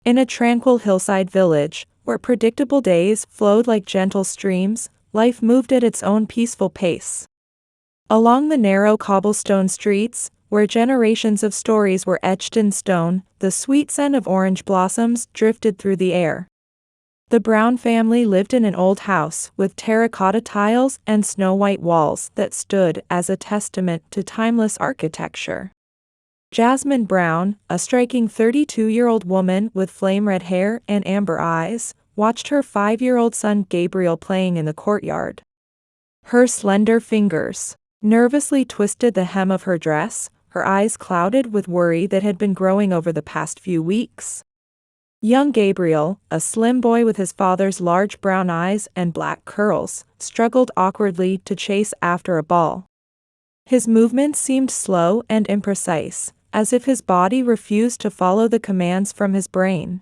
In a tranquil hillside village, where predictable days flowed like gentle streams, life moved at its own peaceful pace. Along the narrow cobblestone streets, where generations of stories were etched in stone, the sweet scent of orange blossoms drifted through the air. The Brown family lived in an old house with terracotta tiles and snow-white walls that stood as a testament to timeless architecture. Jasmine Brown, a striking 32-year-old woman with flame-red hair and amber eyes, watched her 5-year-old son Gabriel playing in the courtyard. Her slender fingers nervously twisted the hem of her dress, her eyes clouded with worry that had been growing over the past few weeks. Young Gabriel, a slim boy with his father's large brown eyes and black curls, struggled awkwardly to chase after a ball. His movements seemed slow and imprecise, as if his body refused to follow the commands from his brain.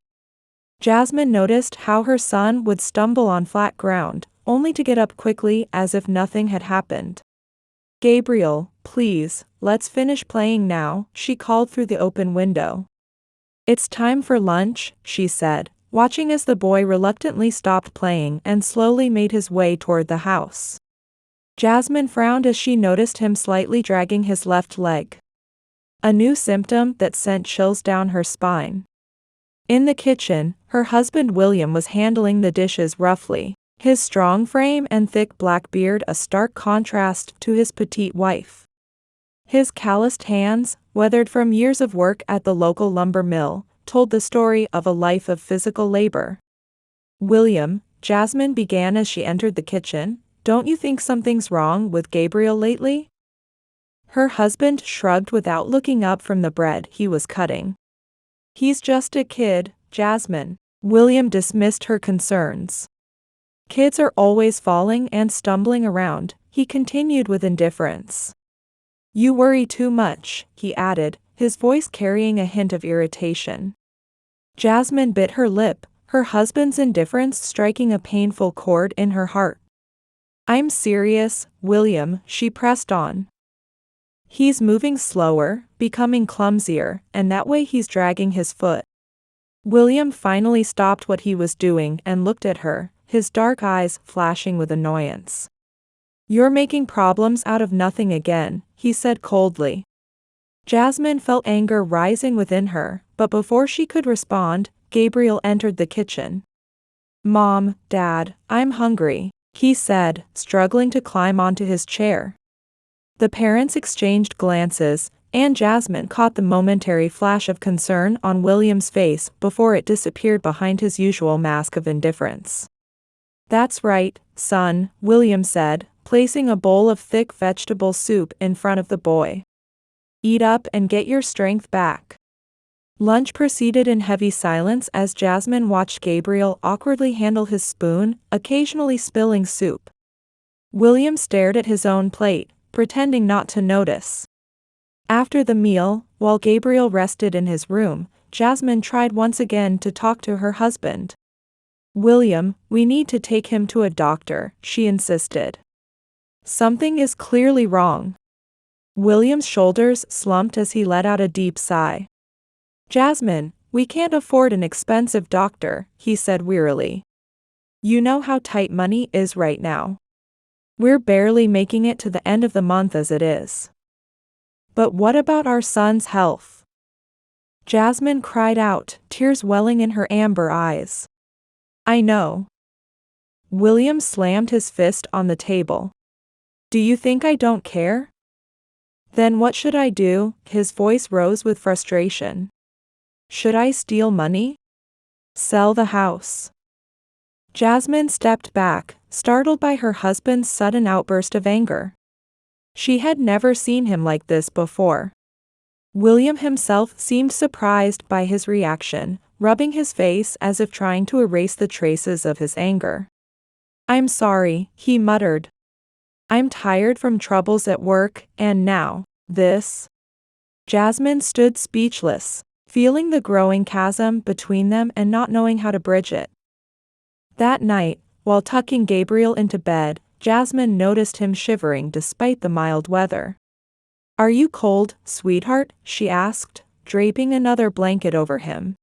Jasmine noticed how her son would stumble on flat ground, only to get up quickly as if nothing had happened. "Gabriel, please, let's finish playing now," she called through the open window. "It's time for lunch," she said, watching as the boy reluctantly stopped playing and slowly made his way toward the house. Jasmine frowned as she noticed him slightly dragging his left leg, a new symptom that sent chills down her spine. In the kitchen, her husband William was handling the dishes roughly, his strong frame and thick black beard a stark contrast to his petite wife. His calloused hands, weathered from years of work at the local lumber mill, told the story of a life of physical labor. "William," Jasmine began as she entered the kitchen, "don't you think something's wrong with Gabriel lately?" Her husband shrugged without looking up from the bread he was cutting. "He's just a kid, Jasmine." William dismissed her concerns. "Kids are always falling and stumbling around," he continued with indifference. "You worry too much," he added, his voice carrying a hint of irritation. Jasmine bit her lip, her husband's indifference striking a painful chord in her heart. "I'm serious, William," she pressed on. "He's moving slower, becoming clumsier, and that way he's dragging his foot." William finally stopped what he was doing and looked at her, his dark eyes flashing with annoyance. "You're making problems out of nothing again," he said coldly. Jasmine felt anger rising within her, but before she could respond, Gabriel entered the kitchen. "Mom, Dad, I'm hungry," he said, struggling to climb onto his chair. The parents exchanged glances, and Jasmine caught the momentary flash of concern on William's face before it disappeared behind his usual mask of indifference. "That's right, son," William said, placing a bowl of thick vegetable soup in front of the boy. "Eat up and get your strength back." Lunch proceeded in heavy silence as Jasmine watched Gabriel awkwardly handle his spoon, occasionally spilling soup. William stared at his own plate, pretending not to notice. After the meal, while Gabriel rested in his room, Jasmine tried once again to talk to her husband. "William, we need to take him to a doctor," she insisted. "Something is clearly wrong." William's shoulders slumped as he let out a deep sigh. "Jasmine, we can't afford an expensive doctor," he said wearily. "You know how tight money is right now. We're barely making it to the end of the month as it is." "But what about our son's health?" Jasmine cried out, tears welling in her amber eyes. "I know." William slammed his fist on the table. "Do you think I don't care? Then what should I do?" His voice rose with frustration. "Should I steal money? Sell the house?" Jasmine stepped back, startled by her husband's sudden outburst of anger. She had never seen him like this before. William himself seemed surprised by his reaction, rubbing his face as if trying to erase the traces of his anger. "I'm sorry," he muttered. "I'm tired from troubles at work, and now, this." Jasmine stood speechless, feeling the growing chasm between them and not knowing how to bridge it. That night, while tucking Gabriel into bed, Jasmine noticed him shivering despite the mild weather. "Are you cold, sweetheart?" she asked, draping another blanket over him.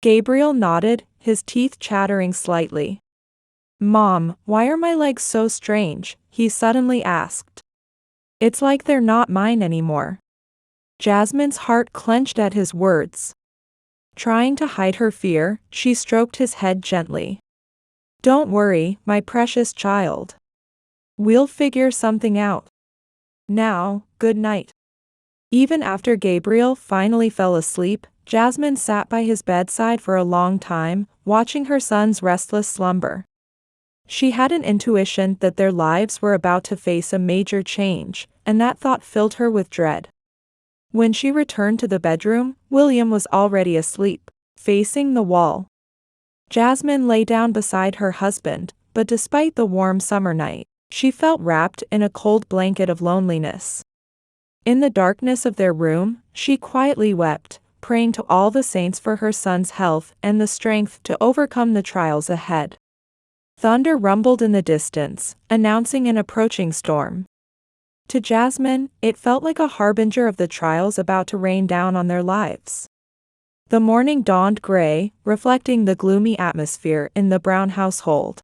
Gabriel nodded, his teeth chattering slightly. "Mom, why are my legs so strange?" he suddenly asked. "It's like they're not mine anymore." Jasmine's heart clenched at his words. Trying to hide her fear, she stroked his head gently. "Don't worry, my precious child. We'll figure something out. Now, good night." Even after Gabriel finally fell asleep, Jasmine sat by his bedside for a long time, watching her son's restless slumber. She had an intuition that their lives were about to face a major change, and that thought filled her with dread. When she returned to the bedroom, William was already asleep, facing the wall. Jasmine lay down beside her husband, but despite the warm summer night, she felt wrapped in a cold blanket of loneliness. In the darkness of their room, she quietly wept, praying to all the saints for her son's health and the strength to overcome the trials ahead. Thunder rumbled in the distance, announcing an approaching storm. To Jasmine, it felt like a harbinger of the trials about to rain down on their lives. The morning dawned gray, reflecting the gloomy atmosphere in the Brown household.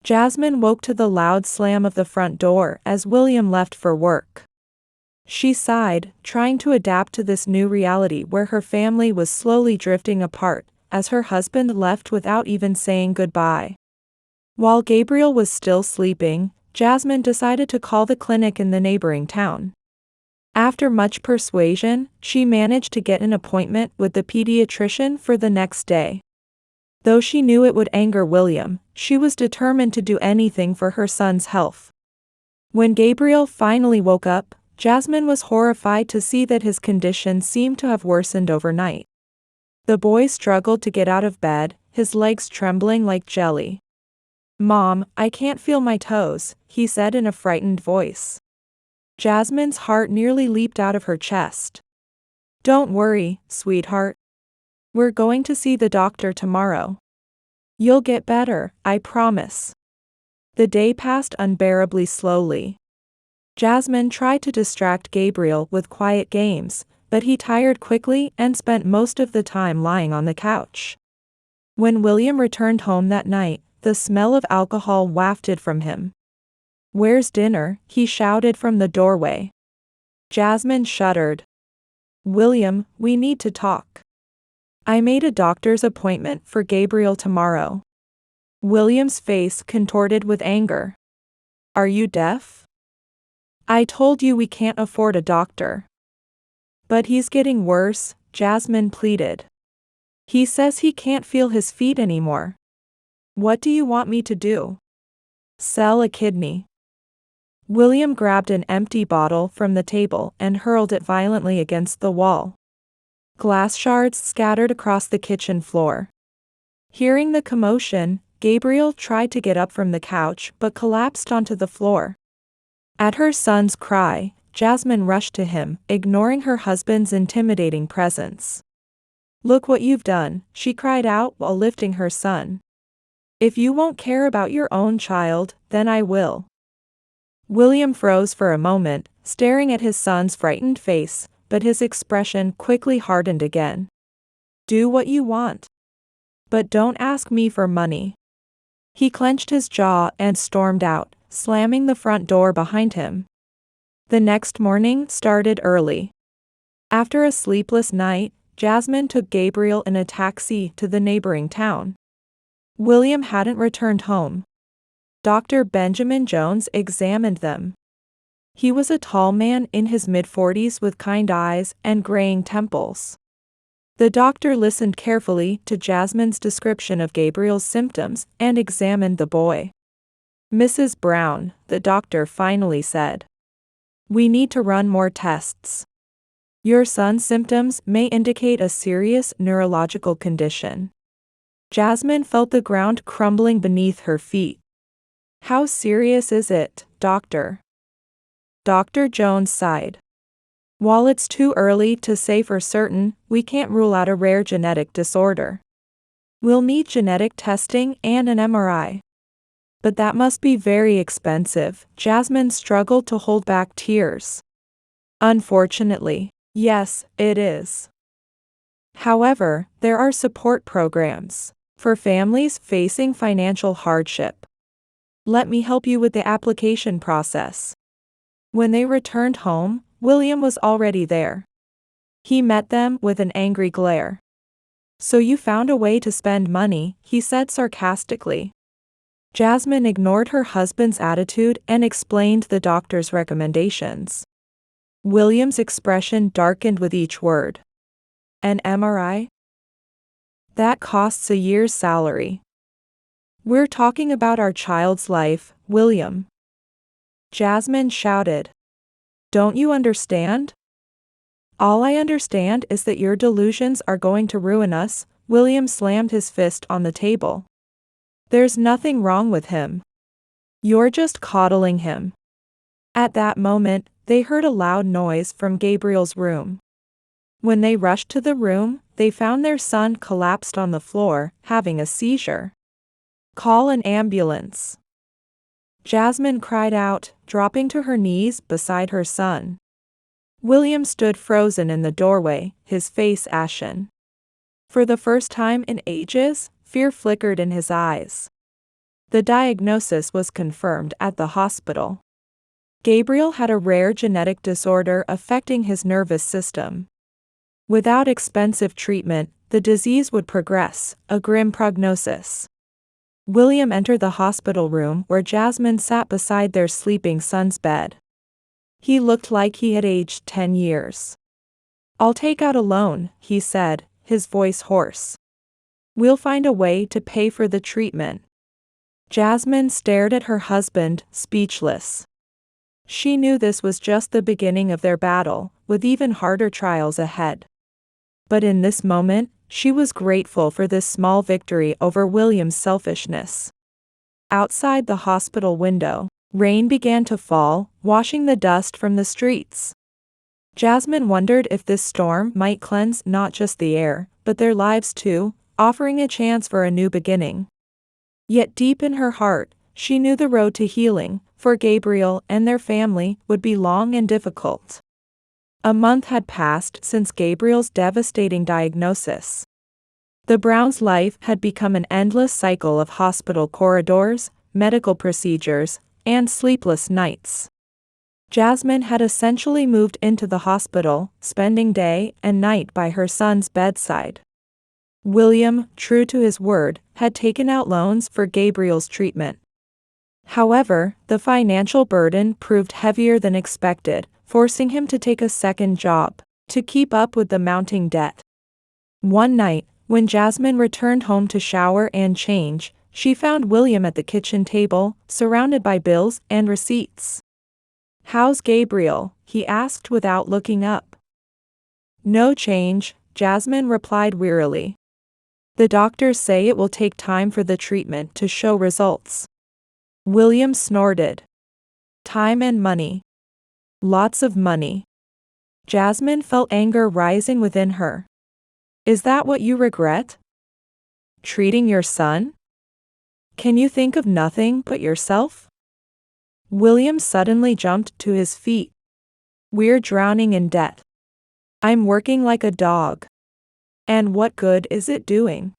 Jasmine woke to the loud slam of the front door as William left for work. She sighed, trying to adapt to this new reality where her family was slowly drifting apart, as her husband left without even saying goodbye. While Gabriel was still sleeping, Jasmine decided to call the clinic in the neighboring town. After much persuasion, she managed to get an appointment with the pediatrician for the next day. Though she knew it would anger William, she was determined to do anything for her son's health. When Gabriel finally woke up, Jasmine was horrified to see that his condition seemed to have worsened overnight. The boy struggled to get out of bed, his legs trembling like jelly. "Mom, I can't feel my toes," he said in a frightened voice. Jasmine's heart nearly leaped out of her chest. "Don't worry, sweetheart. We're going to see the doctor tomorrow. You'll get better, I promise." The day passed unbearably slowly. Jasmine tried to distract Gabriel with quiet games, but he tired quickly and spent most of the time lying on the couch. When William returned home that night, the smell of alcohol wafted from him. "Where's dinner?" he shouted from the doorway. Jasmine shuddered. "William, we need to talk. I made a doctor's appointment for Gabriel tomorrow." William's face contorted with anger. "Are you deaf? I told you we can't afford a doctor." "But he's getting worse," Jasmine pleaded. "He says he can't feel his feet anymore." "What do you want me to do? Sell a kidney?" William grabbed an empty bottle from the table and hurled it violently against the wall. Glass shards scattered across the kitchen floor. Hearing the commotion, Gabriel tried to get up from the couch but collapsed onto the floor. At her son's cry, Jasmine rushed to him, ignoring her husband's intimidating presence. "Look what you've done," she cried out while lifting her son. "If you won't care about your own child, then I will." William froze for a moment, staring at his son's frightened face, but his expression quickly hardened again. "Do what you want. But don't ask me for money." He clenched his jaw and stormed out, slamming the front door behind him. The next morning started early. After a sleepless night, Jasmine took Gabriel in a taxi to the neighboring town. William hadn't returned home. Dr. Benjamin Jones examined them. He was a tall man in his mid-40s with kind eyes and graying temples. The doctor listened carefully to Jasmine's description of Gabriel's symptoms and examined the boy. "Mrs. Brown," the doctor finally said, "we need to run more tests. Your son's symptoms may indicate a serious neurological condition." Jasmine felt the ground crumbling beneath her feet. "How serious is it, doctor?" Dr. Jones sighed. "While it's too early to say for certain, we can't rule out a rare genetic disorder. We'll need genetic testing and an MRI. But that must be very expensive." Jasmine struggled to hold back tears. "Unfortunately, yes, it is. However, there are support programs for families facing financial hardship. Let me help you with the application process. When they returned home, William was already there. He met them with an angry glare. "So you found a way to spend money," he said sarcastically. Jasmine ignored her husband's attitude and explained the doctor's recommendations. William's expression darkened with each word. "An MRI? That costs a year's salary. We're talking about our child's life, William." Jasmine shouted. "Don't you understand?" "All I understand is that your delusions are going to ruin us." William slammed his fist on the table. "There's nothing wrong with him. You're just coddling him." At that moment, they heard a loud noise from Gabriel's room. When they rushed to the room, they found their son collapsed on the floor, having a seizure. "Call an ambulance." Jasmine cried out, dropping to her knees beside her son. William stood frozen in the doorway, his face ashen. For the first time in ages, fear flickered in his eyes. The diagnosis was confirmed at the hospital. Gabriel had a rare genetic disorder affecting his nervous system. Without expensive treatment, the disease would progress, a grim prognosis. William entered the hospital room where Jasmine sat beside their sleeping son's bed. He looked like he had aged 10 years. "I'll take out a loan," he said, his voice hoarse. "We'll find a way to pay for the treatment." Jasmine stared at her husband, speechless. She knew this was just the beginning of their battle, with even harder trials ahead. But in this moment, she was grateful for this small victory over William's selfishness. Outside the hospital window, rain began to fall, washing the dust from the streets. Jasmine wondered if this storm might cleanse not just the air, but their lives too, offering a chance for a new beginning. Yet deep in her heart, she knew the road to healing, for Gabriel and their family, would be long and difficult. A month had passed since Gabriel's devastating diagnosis. The Browns' life had become an endless cycle of hospital corridors, medical procedures, and sleepless nights. Jasmine had essentially moved into the hospital, spending day and night by her son's bedside. William, true to his word, had taken out loans for Gabriel's treatment. However, the financial burden proved heavier than expected, forcing him to take a second job to keep up with the mounting debt. One night, when Jasmine returned home to shower and change, she found William at the kitchen table, surrounded by bills and receipts. "How's Gabriel?" he asked without looking up. "No change," Jasmine replied wearily. "The doctors say it will take time for the treatment to show results." William snorted. "Time and money. Lots of money." Jasmine felt anger rising within her. "Is that what you regret? Treating your son? Can you think of nothing but yourself?" William suddenly jumped to his feet. "We're drowning in debt. I'm working like a dog. And what good is it doing?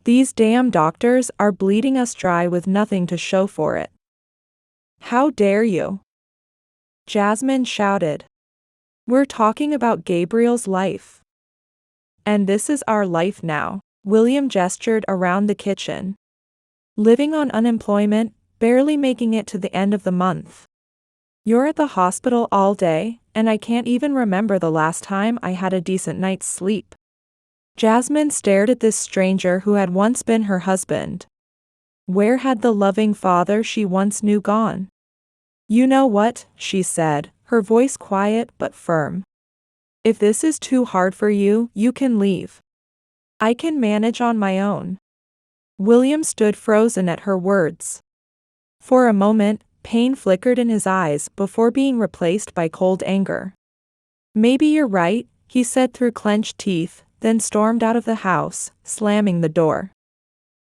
These damn doctors are bleeding us dry with nothing to show for it." "How dare you?" Jasmine shouted. "We're talking about Gabriel's life. And this is our life now." William gestured around the kitchen. "Living on unemployment, barely making it to the end of the month. You're at the hospital all day, and I can't even remember the last time I had a decent night's sleep." Jasmine stared at this stranger who had once been her husband. Where had the loving father she once knew gone? "You know what," she said, her voice quiet but firm. "If this is too hard for you, you can leave. I can manage on my own." William stood frozen at her words. For a moment, pain flickered in his eyes before being replaced by cold anger. "Maybe you're right," he said through clenched teeth, then stormed out of the house, slamming the door.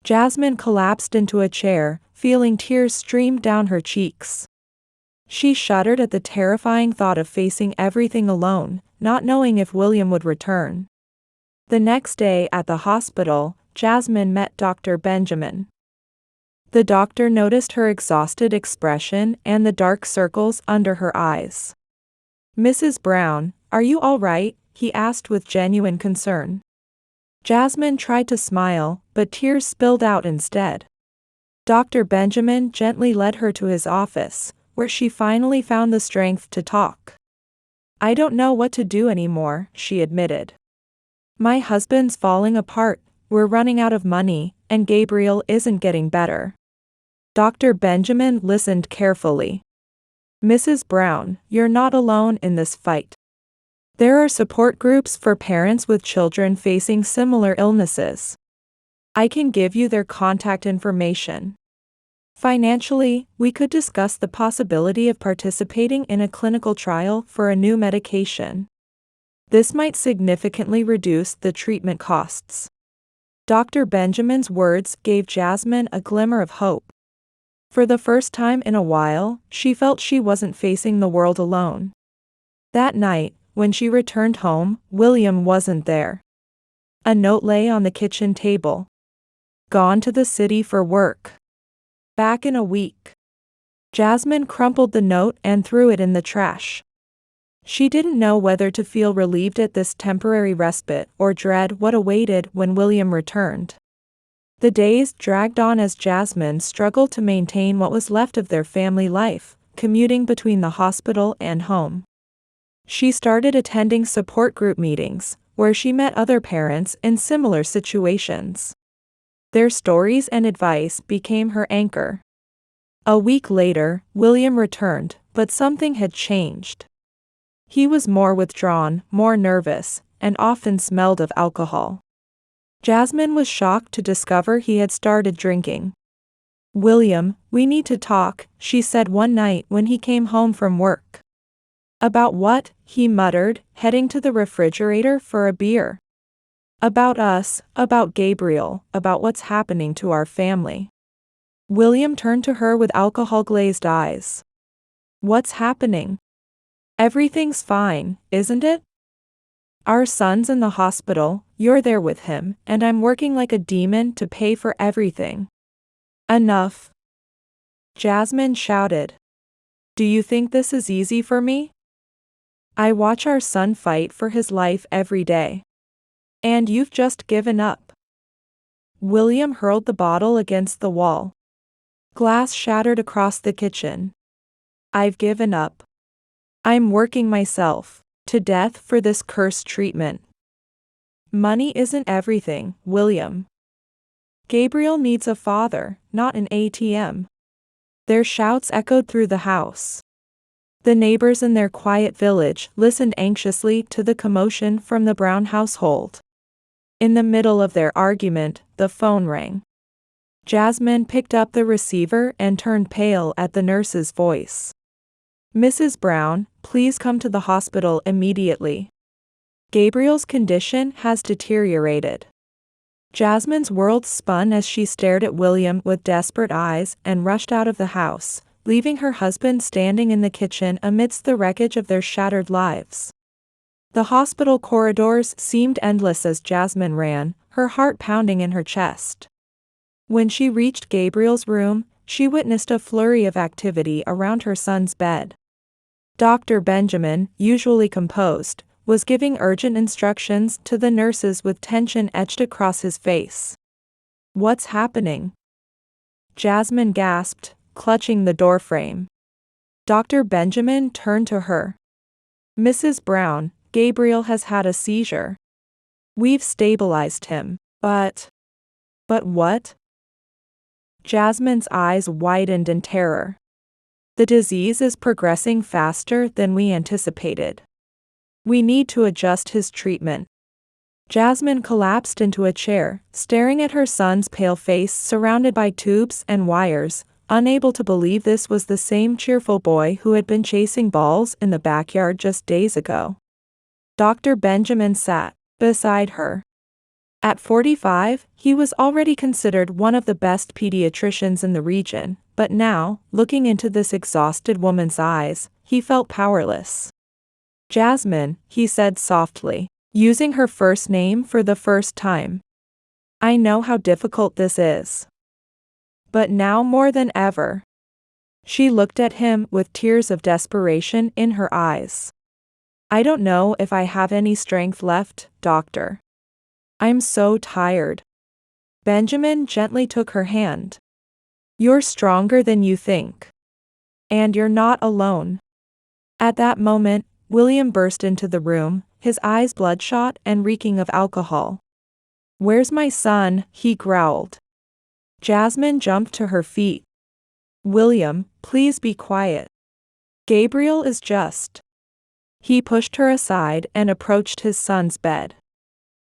Jasmine collapsed into a chair, feeling tears stream down her cheeks. She shuddered at the terrifying thought of facing everything alone, not knowing if William would return. The next day at the hospital, Jasmine met Dr. Benjamin. The doctor noticed her exhausted expression and the dark circles under her eyes. "Mrs. Brown, are you all right?" he asked with genuine concern. Jasmine tried to smile, but tears spilled out instead. Dr. Benjamin gently led her to his office, where she finally found the strength to talk. "I don't know what to do anymore," she admitted. "My husband's falling apart, we're running out of money, and Gabriel isn't getting better." Dr. Benjamin listened carefully. "Mrs. Brown, you're not alone in this fight. There are support groups for parents with children facing similar illnesses. I can give you their contact information. Financially, we could discuss the possibility of participating in a clinical trial for a new medication. This might significantly reduce the treatment costs." Dr. Benjamin's words gave Jasmine a glimmer of hope. For the first time in a while, she felt she wasn't facing the world alone. That night, when she returned home, William wasn't there. A note lay on the kitchen table. "Gone to the city for work. Back in a week." Jasmine crumpled the note and threw it in the trash. She didn't know whether to feel relieved at this temporary respite or dread what awaited when William returned. The days dragged on as Jasmine struggled to maintain what was left of their family life, commuting between the hospital and home. She started attending support group meetings, where she met other parents in similar situations. Their stories and advice became her anchor. A week later, William returned, but something had changed. He was more withdrawn, more nervous, and often smelled of alcohol. Jasmine was shocked to discover he had started drinking. "William, we need to talk," she said one night when he came home from work. "About what?" he muttered, heading to the refrigerator for a beer. "About us, about Gabriel, about what's happening to our family." William turned to her with alcohol-glazed eyes. "What's happening?" "Everything's fine, isn't it? Our son's in the hospital, you're there with him, and I'm working like a demon to pay for everything." "Enough!" Jasmine shouted. "Do you think this is easy for me? I watch our son fight for his life every day. And you've just given up." William hurled the bottle against the wall. Glass shattered across the kitchen. "I've given up. I'm working myself to death for this cursed treatment. Money isn't everything, William. Gabriel needs a father, not an ATM." Their shouts echoed through the house. The neighbors in their quiet village listened anxiously to the commotion from the Brown household. In the middle of their argument, the phone rang. Jasmine picked up the receiver and turned pale at the nurse's voice. "Mrs. Brown, please come to the hospital immediately. Gabriel's condition has deteriorated." Jasmine's world spun as she stared at William with desperate eyes and rushed out of the house, leaving her husband standing in the kitchen amidst the wreckage of their shattered lives. The hospital corridors seemed endless as Jasmine ran, her heart pounding in her chest. When she reached Gabriel's room, she witnessed a flurry of activity around her son's bed. Dr. Benjamin, usually composed, was giving urgent instructions to the nurses with tension etched across his face. "What's happening?" Jasmine gasped, clutching the doorframe. Dr. Benjamin turned to her. "Mrs. Brown, Gabriel has had a seizure. We've stabilized him, but what?" Jasmine's eyes widened in terror. "The disease is progressing faster than we anticipated. We need to adjust his treatment." Jasmine collapsed into a chair, staring at her son's pale face surrounded by tubes and wires, unable to believe this was the same cheerful boy who had been chasing balls in the backyard just days ago. Dr. Benjamin sat beside her. At 45, he was already considered one of the best pediatricians in the region, but now, looking into this exhausted woman's eyes, he felt powerless. "Jasmine," he said softly, using her first name for the first time. I know how difficult this is. But now more than ever. She looked at him with tears of desperation in her eyes. I don't know if I have any strength left, doctor. I'm so tired. Benjamin gently took her hand. You're stronger than you think. And you're not alone. At that moment, William burst into the room, his eyes bloodshot and reeking of alcohol. Where's my son? He growled. Jasmine jumped to her feet. William, please be quiet. Gabriel is just. He pushed her aside and approached his son's bed.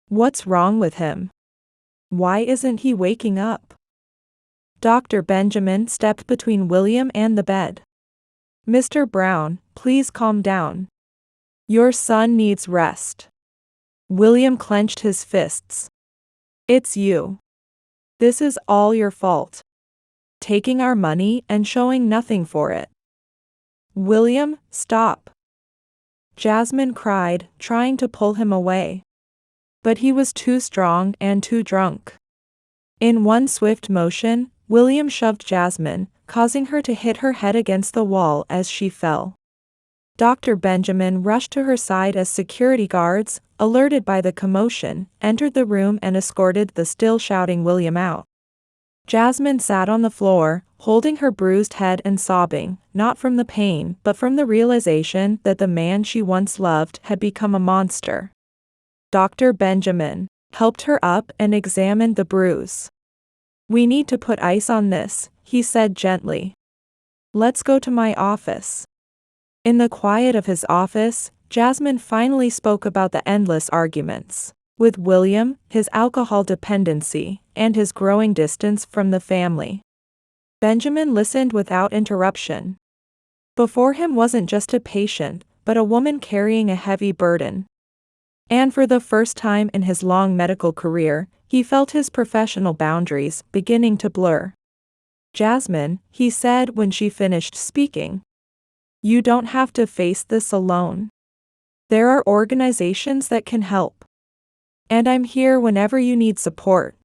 What's wrong with him? Why isn't he waking up? Dr. Benjamin stepped between William and the bed. Mr. Brown, please calm down. Your son needs rest. William clenched his fists. It's you. This is all your fault. Taking our money and showing nothing for it. William, stop. Jasmine cried, trying to pull him away. But he was too strong and too drunk. In one swift motion, William shoved Jasmine, causing her to hit her head against the wall as she fell. Dr. Benjamin rushed to her side as security guards, alerted by the commotion, entered the room and escorted the still shouting William out. Jasmine sat on the floor, holding her bruised head and sobbing, not from the pain but from the realization that the man she once loved had become a monster. Dr. Benjamin helped her up and examined the bruise. We need to put ice on this, he said gently. Let's go to my office. In the quiet of his office, Jasmine finally spoke about the endless arguments with William, his alcohol dependency, and his growing distance from the family. Benjamin listened without interruption. Before him wasn't just a patient, but a woman carrying a heavy burden. And for the first time in his long medical career, he felt his professional boundaries beginning to blur. Jasmine, he said when she finished speaking. You don't have to face this alone. There are organizations that can help. And I'm here whenever you need support.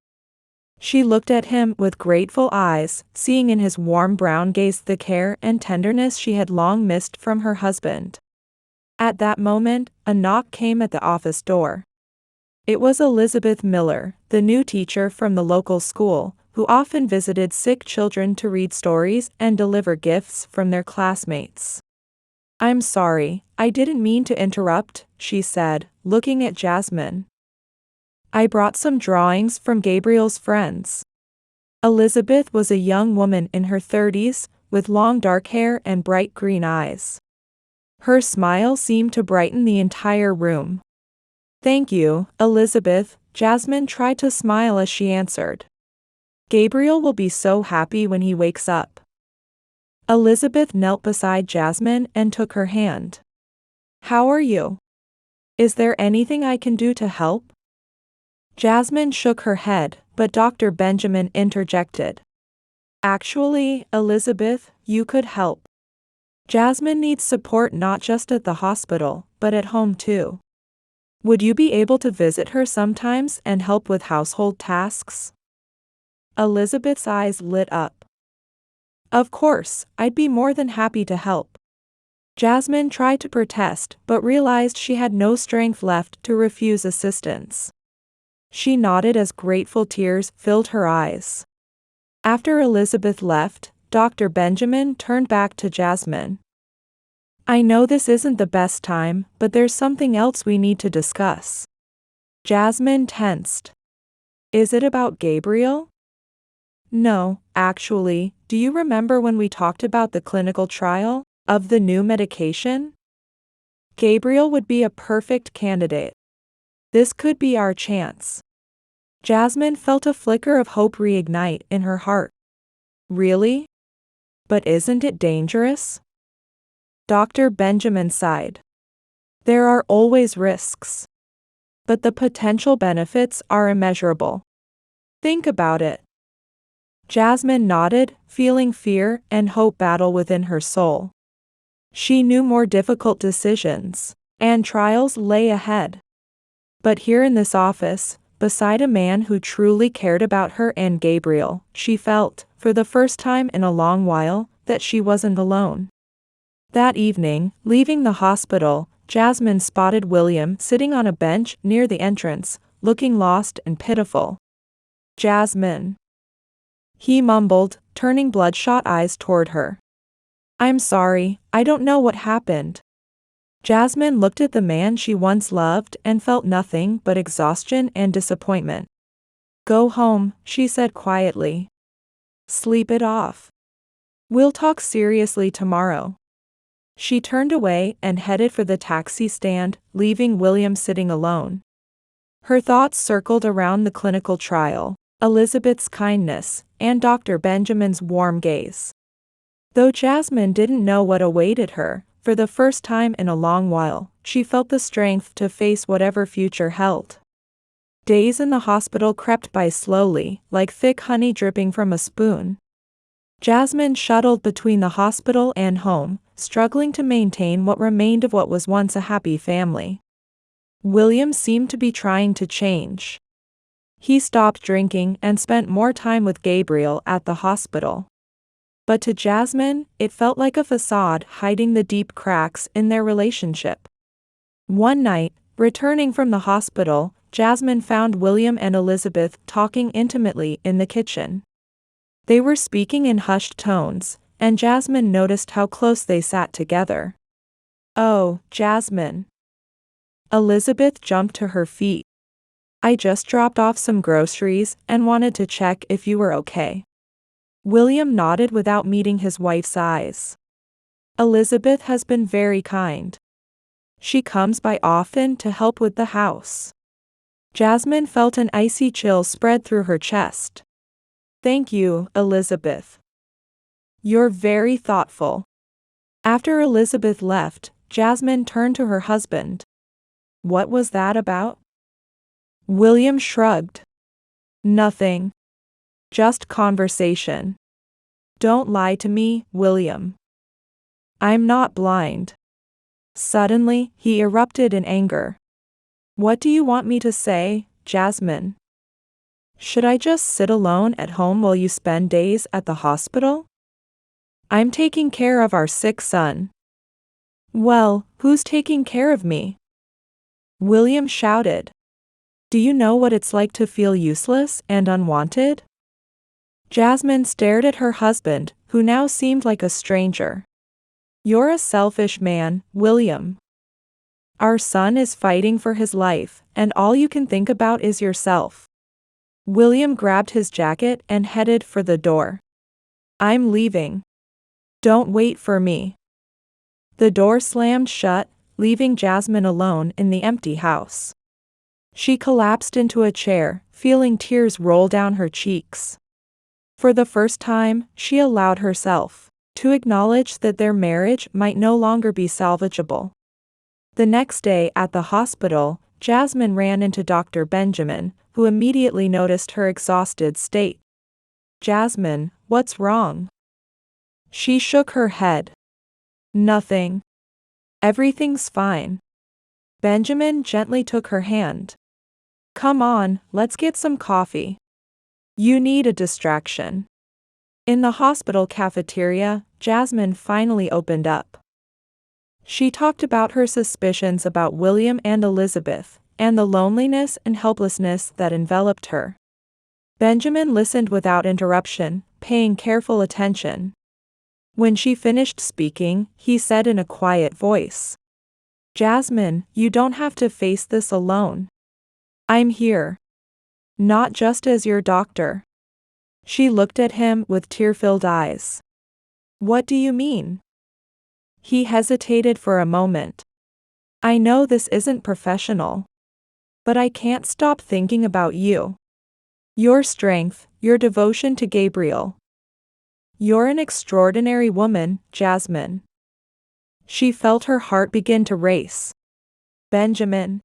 She looked at him with grateful eyes, seeing in his warm brown gaze the care and tenderness she had long missed from her husband. At that moment, a knock came at the office door. It was Elizabeth Miller, the new teacher from the local school, who often visited sick children to read stories and deliver gifts from their classmates. I'm sorry, I didn't mean to interrupt, she said, looking at Jasmine. I brought some drawings from Gabriel's friends. Elizabeth was a young woman in her 30s, with long dark hair and bright green eyes. Her smile seemed to brighten the entire room. Thank you, Elizabeth, Jasmine tried to smile as she answered. Gabriel will be so happy when he wakes up. Elizabeth knelt beside Jasmine and took her hand. How are you? Is there anything I can do to help? Jasmine shook her head, but Dr. Benjamin interjected. Actually, Elizabeth, you could help. Jasmine needs support not just at the hospital, but at home too. Would you be able to visit her sometimes and help with household tasks? Elizabeth's eyes lit up. Of course, I'd be more than happy to help. Jasmine tried to protest but realized she had no strength left to refuse assistance. She nodded as grateful tears filled her eyes. After Elizabeth left, Dr. Benjamin turned back to Jasmine. I know this isn't the best time, but there's something else we need to discuss. Jasmine tensed. Is it about Gabriel? No, actually, do you remember when we talked about the clinical trial of the new medication? Gabriel would be a perfect candidate. This could be our chance. Jasmine felt a flicker of hope reignite in her heart. Really? But isn't it dangerous? Dr. Benjamin sighed. There are always risks. But the potential benefits are immeasurable. Think about it. Jasmine nodded, feeling fear and hope battle within her soul. She knew more difficult decisions and trials lay ahead. But here in this office, beside a man who truly cared about her and Gabriel, she felt, for the first time in a long while, that she wasn't alone. That evening, leaving the hospital, Jasmine spotted William sitting on a bench near the entrance, looking lost and pitiful. "Jasmine," he mumbled, turning bloodshot eyes toward her. "I'm sorry, I don't know what happened." Jasmine looked at the man she once loved and felt nothing but exhaustion and disappointment. "Go home," she said quietly. "Sleep it off. We'll talk seriously tomorrow." She turned away and headed for the taxi stand, leaving William sitting alone. Her thoughts circled around the clinical trial, Elizabeth's kindness, and Dr. Benjamin's warm gaze. Though Jasmine didn't know what awaited her, for the first time in a long while, she felt the strength to face whatever future held. Days in the hospital crept by slowly, like thick honey dripping from a spoon. Jasmine shuttled between the hospital and home, struggling to maintain what remained of what was once a happy family. William seemed to be trying to change. He stopped drinking and spent more time with Gabriel at the hospital. But to Jasmine, it felt like a facade hiding the deep cracks in their relationship. One night, returning from the hospital, Jasmine found William and Elizabeth talking intimately in the kitchen. They were speaking in hushed tones, and Jasmine noticed how close they sat together. "Oh, Jasmine." Elizabeth jumped to her feet. "I just dropped off some groceries and wanted to check if you were okay." William nodded without meeting his wife's eyes. "Elizabeth has been very kind. She comes by often to help with the house." Jasmine felt an icy chill spread through her chest. "Thank you, Elizabeth. You're very thoughtful." After Elizabeth left, Jasmine turned to her husband. "What was that about?" William shrugged. "Nothing. Just conversation." "Don't lie to me, William. I'm not blind." Suddenly, he erupted in anger. "What do you want me to say, Jasmine? Should I just sit alone at home while you spend days at the hospital? I'm taking care of our sick son." "Well, who's taking care of me?" William shouted. "Do you know what it's like to feel useless and unwanted?" Jasmine stared at her husband, who now seemed like a stranger. "You're a selfish man, William. Our son is fighting for his life, and all you can think about is yourself." William grabbed his jacket and headed for the door. "I'm leaving. Don't wait for me." The door slammed shut, leaving Jasmine alone in the empty house. She collapsed into a chair, feeling tears roll down her cheeks. For the first time, she allowed herself to acknowledge that their marriage might no longer be salvageable. The next day at the hospital, Jasmine ran into Dr. Benjamin, who immediately noticed her exhausted state. "Jasmine, what's wrong?" She shook her head. "Nothing. Everything's fine." Benjamin gently took her hand. "Come on, let's get some coffee. You need a distraction." In the hospital cafeteria, Jasmine finally opened up. She talked about her suspicions about William and Elizabeth, and the loneliness and helplessness that enveloped her. Benjamin listened without interruption, paying careful attention. When she finished speaking, he said in a quiet voice, "Jasmine, you don't have to face this alone. I'm here. Not just as your doctor." She looked at him with tear-filled eyes. "What do you mean?" He hesitated for a moment. "I know this isn't professional, but I can't stop thinking about you. Your strength, your devotion to Gabriel. You're an extraordinary woman, Jasmine." She felt her heart begin to race. "Benjamin.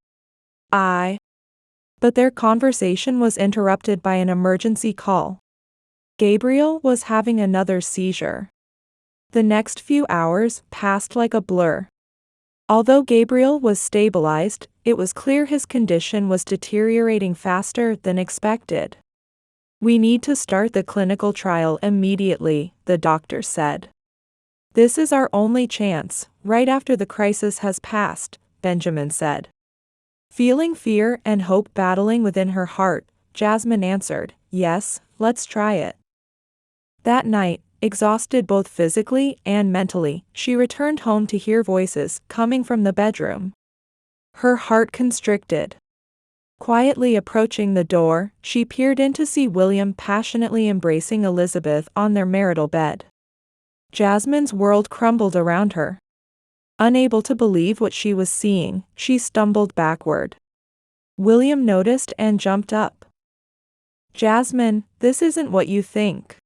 But their conversation was interrupted by an emergency call. Gabriel was having another seizure. The next few hours passed like a blur. Although Gabriel was stabilized, it was clear his condition was deteriorating faster than expected. "We need to start the clinical trial immediately," the doctor said. "This is our only chance, right after the crisis has passed," Benjamin said. Feeling fear and hope battling within her heart, Jasmine answered, "Yes, let's try it." That night, exhausted both physically and mentally, she returned home to hear voices coming from the bedroom. Her heart constricted. Quietly approaching the door, she peered in to see William passionately embracing Elizabeth on their marital bed. Jasmine's world crumbled around her. Unable to believe what she was seeing, she stumbled backward. William noticed and jumped up. "Jasmine, this isn't what you think."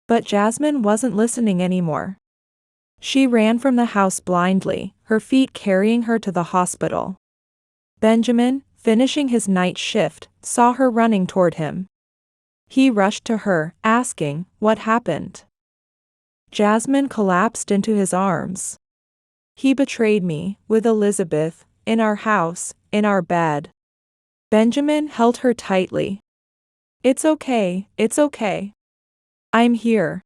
But Jasmine wasn't listening anymore. She ran from the house blindly, her feet carrying her to the hospital. Benjamin, finishing his night shift, saw her running toward him. He rushed to her, asking, "What happened?" Jasmine collapsed into his arms. "He betrayed me, with Elizabeth, in our house, in our bed." Benjamin held her tightly. It's okay. I'm here.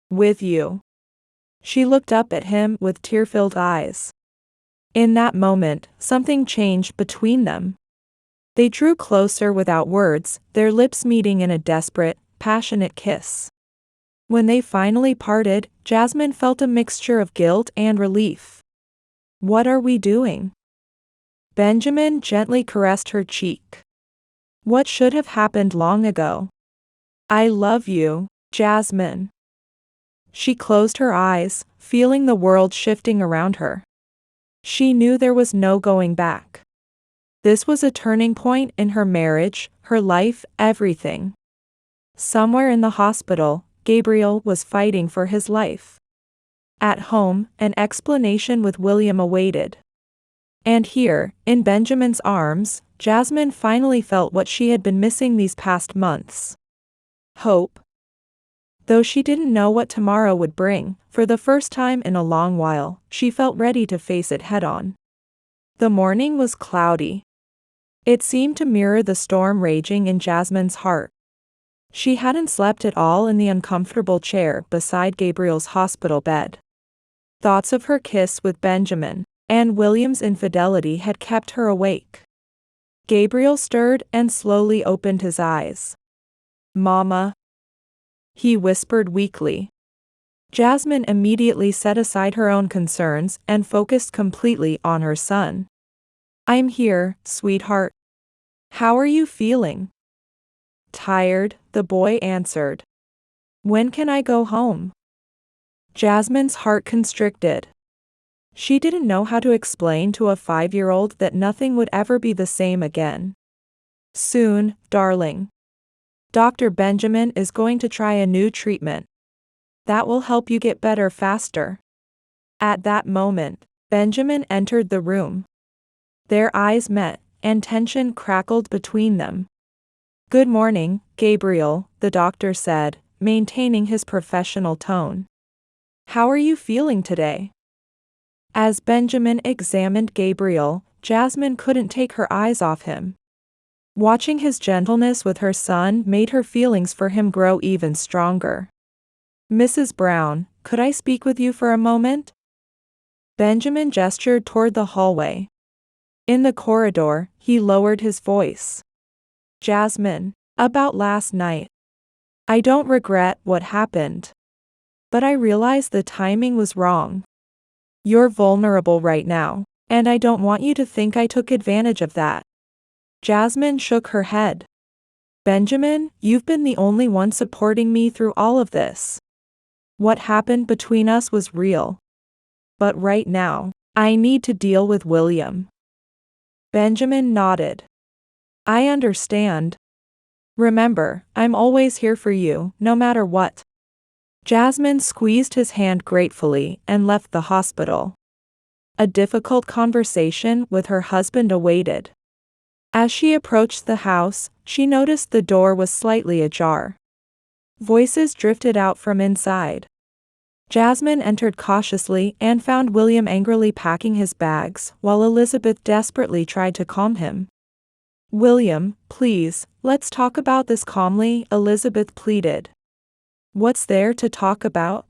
With you." She looked up at him with tear-filled eyes. In that moment, something changed between them. They drew closer without words, their lips meeting in a desperate, passionate kiss. When they finally parted, Jasmine felt a mixture of guilt and relief. "What are we doing?" Benjamin gently caressed her cheek. "What should have happened long ago? I love you, Jasmine." She closed her eyes, feeling the world shifting around her. She knew there was no going back. This was a turning point in her marriage, her life, everything. Somewhere in the hospital, Gabriel was fighting for his life. At home, an explanation with William awaited. And here, in Benjamin's arms, Jasmine finally felt what she had been missing these past months. Hope. Though she didn't know what tomorrow would bring, for the first time in a long while, she felt ready to face it head-on. The morning was cloudy. It seemed to mirror the storm raging in Jasmine's heart. She hadn't slept at all in the uncomfortable chair beside Gabriel's hospital bed. Thoughts of her kiss with Benjamin and William's infidelity had kept her awake. Gabriel stirred and slowly opened his eyes. "Mama," he whispered weakly. Jasmine immediately set aside her own concerns and focused completely on her son. "I'm here, sweetheart. How are you feeling?" "Tired," the boy answered. "When can I go home?" Jasmine's heart constricted. She didn't know how to explain to a 5-year-old that nothing would ever be the same again. "Soon, darling. Dr. Benjamin is going to try a new treatment. That will help you get better faster." At that moment, Benjamin entered the room. Their eyes met, and tension crackled between them. "Good morning, Gabriel," the doctor said, maintaining his professional tone. "How are you feeling today?" As Benjamin examined Gabriel, Jasmine couldn't take her eyes off him. Watching his gentleness with her son made her feelings for him grow even stronger. "Mrs. Brown, could I speak with you for a moment?" Benjamin gestured toward the hallway. In the corridor, he lowered his voice. "Jasmine, about last night. I don't regret what happened. But I realize the timing was wrong. You're vulnerable right now, and I don't want you to think I took advantage of that." Jasmine shook her head. "Benjamin, you've been the only one supporting me through all of this. What happened between us was real. But right now, I need to deal with William." Benjamin nodded. "I understand. Remember, I'm always here for you, no matter what." Jasmine squeezed his hand gratefully and left the hospital. A difficult conversation with her husband awaited. As she approached the house, she noticed the door was slightly ajar. Voices drifted out from inside. Jasmine entered cautiously and found William angrily packing his bags while Elizabeth desperately tried to calm him. "William, please, let's talk about this calmly," Elizabeth pleaded. "What's there to talk about?"